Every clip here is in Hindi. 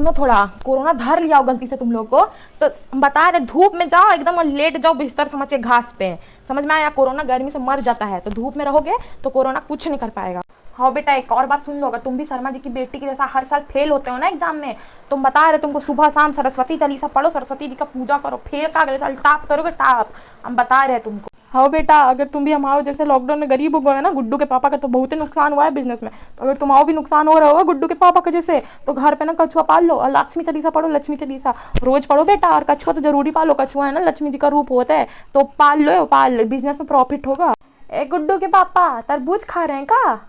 सुनो थोड़ा, कोरोना धर लिया हो गलती से तुम लोग को तो हम बता रहे धूप में जाओ एकदम और लेट जाओ बिस्तर समझ के घास पे। समझ में आया? कोरोना गर्मी से मर जाता है तो धूप में रहोगे तो कोरोना कुछ नहीं कर पाएगा। हाँ बेटा, एक और बात सुन लो, अगर तुम भी शर्मा जी की बेटी की जैसा हर साल फेल होते हो ना एग्जाम में, तुम बता रहे तुमको सुबह शाम सरस्वती चालीसा पढ़ो, सरस्वती जी का पूजा करो, फेल का अगले साल टॉप करोगे टॉप। हम बता रहे हैं तुमको। हाँ बेटा, अगर तुम भी हमारे जैसे लॉकडाउन में गरीब हो गए ना, गुड्डू के पापा का तो बहुत ही नुकसान हुआ है बिजनेस में, तो अगर तुम्हारा भी नुकसान हो रहा होगा गुड्डू के पापा के जैसे, तो घर पे ना कछुआ पाल लो और लक्ष्मी चालीसा पढ़ो, लक्ष्मी चालीसा रोज पढ़ो बेटा। और कछुआ तो जरूरी पालो, कछुआ है ना लक्ष्मी जी का रूप होता है, तो पाल लो, पाल बिजनेस में प्रॉफिट होगा। ए गुड्डू के पापा तरबूज खा रहे हैं का?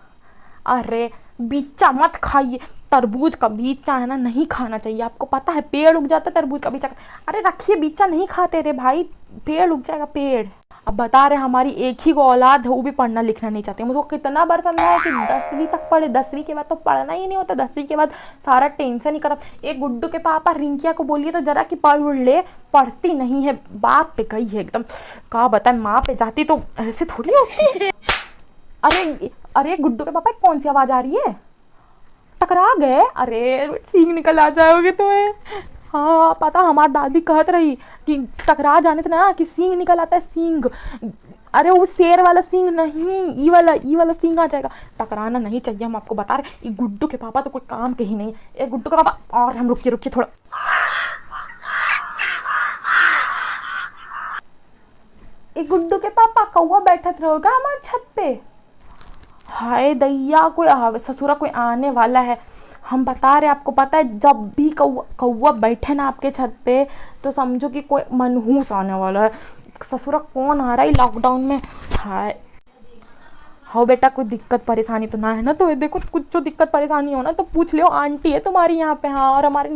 अरे बीचा मत खाइए, तरबूज का बीचा है ना नहीं खाना चाहिए, आपको पता है पेड़ उग जाता है तरबूज का बीचा। अरे रखिए, बीचा नहीं खाते रे भाई, पेड़ उग जाएगा पेड़। अब बता रहे हमारी एक ही को औलाद है, वो भी पढ़ना लिखना नहीं चाहते। मुझको कितना बार समझाया कि 10वीं तक पढ़े, 10वीं के बाद तो पढ़ना ही नहीं होता, 10वीं के बाद सारा टेंशन ही खत्म। एक गुड्डू के पापा रिंकिया को बोलिए तो जरा कि पढ़ उड़ ले, पढ़ती नहीं है, बाप पे गई है एकदम। कहा बताए, माँ पे जाती तो ऐसे थोड़ी होती। अरे अरे गुड्डू के पापा कौन सी आवाज आ रही है? टकरा गए? अरे सींग निकल आ जाओगे तुम्हें। हाँ पता, हमारी दादी कहत रही कि टकरा जाने से ना कि सींग निकल आता है, सींग। अरे वो शेर वाला सींग नहीं, ई वाला सींग आ जाएगा। टकराना नहीं चाहिए, हम आपको बता रहे। ये गुड्डू के पापा तो कोई काम के ही नहीं। ये गुड्डू के पापा, और हम रुकिए थोड़ा। ये गुड्डू के पापा कौवा बैठत रहोगा हमारे छत पे। हाय दैया, कोई ससुरा कोई आने वाला है। हम बता रहे, आपको पता है जब भी कौवा बैठे ना आपके छत पे तो समझो कि कोई मनहूस आने वाला है। ससुरा कौन आ रहा है लॉकडाउन में? हाय हो बेटा, कोई दिक्कत परेशानी तो ना है ना? तो देखो कुछ जो दिक्कत परेशानी हो ना तो पूछ लियो, आंटी है तुम्हारी यहाँ पे। हाँ, और हमारे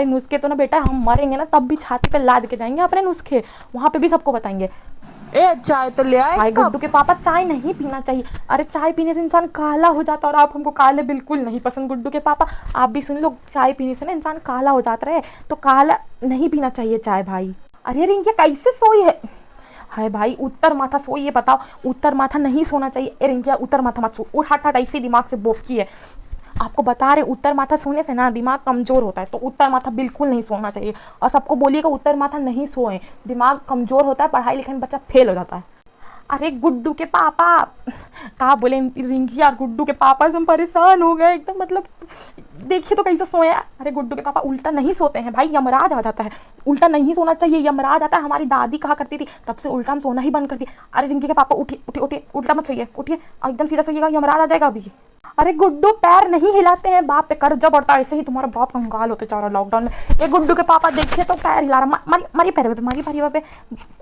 नुस्खे तो ना बेटा, हम मरेंगे ना तब भी छाती पे लाद के जाएंगे अपने नुस्खे, वहाँ पे भी सबको बताएंगे। ए चाय तो ले आए। भाई गुड्डू के पापा, चाय नहीं पीना चाहिए। अरे चाय पीने से इंसान काला हो जाता है और आप हमको काले बिल्कुल नहीं पसंद। गुड्डू के पापा आप भी सुन लो, चाय पीने से ना इंसान काला हो जाता है, तो काला नहीं पीना चाहिए चाय भाई। अरे रिंकिया कैसे सोई है? हाय भाई, उत्तर माथा सोई है, बताओ उत्तर माथा नहीं सोना चाहिए। ए रिंकिया उत्तर माथा मत सो, उठ हट ऐसे दिमाग से बोकी है। आपको बता रहे उत्तर माथा सोने से ना दिमाग कमज़ोर होता है, तो उत्तर माथा बिल्कुल नहीं सोना चाहिए। और सबको बोलिएगा उत्तर माथा नहीं सोएं, दिमाग कमज़ोर होता है, पढ़ाई लिखाई में बच्चा फेल हो जाता है। अरे गुड्डू के पापा, कहा बोले रिंकी यार, गुड्डू के पापा से हम परेशान हो गए एकदम, मतलब देखिए तो कैसे सोए। अरे गुड्डू के पापा उल्टा नहीं सोते हैं भाई, यमराज आ जाता है, उल्टा नहीं सोना चाहिए, यमराज आता है। हमारी दादी कहा करती थी, तब से उल्टा हम सोना ही बंद कर दिया। अरे रिंकी के पापा उठिए उठिए उठिए, उल्टा मत सोइए, उठिए एकदम सीधा सोइएगा, यमराज आ जाएगा अभी। अरे गुड्डू पैर नहीं हिलाते हैं, बाप पे कर्जा बढ़ता है, ऐसे ही तुम्हारा बाप कंगाल होते जा रहा लॉकडाउन में। ये गुड्डू के पापा देखिए तो पैर हिला रहा, मारिए पैर पे, मारिए पैर पे।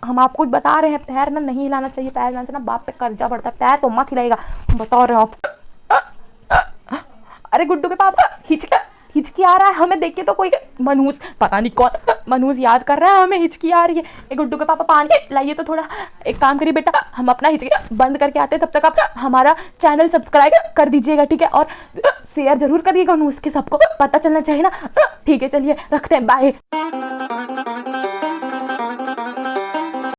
हम आपको बता रहे हैं पैर ना नहीं हिलाना चाहिए, पैर हिलाने से ना बाप पे कर्जा बढ़ता है, पैर तो मत हिलाएगा, बता रहे हो आप। अरे गुड्डू के पापा हिचकी आ रहा है हमें देख के, तो कोई मनहूस, पता नहीं कौन मनहूस याद कर रहा है, हमें हिचकी आ रही है। एक गुड्डू के पापा पानी लाइए तो थोड़ा। एक काम करिए बेटा, हम अपना हिचकी बंद करके आते हैं, तब तक आप हमारा चैनल सब्सक्राइब कर दीजिएगा, ठीक है? और शेयर जरूर करिएगा, उसके सबको पता चलना चाहिए ना। ठीक है, चलिए रखते हैं, बाय।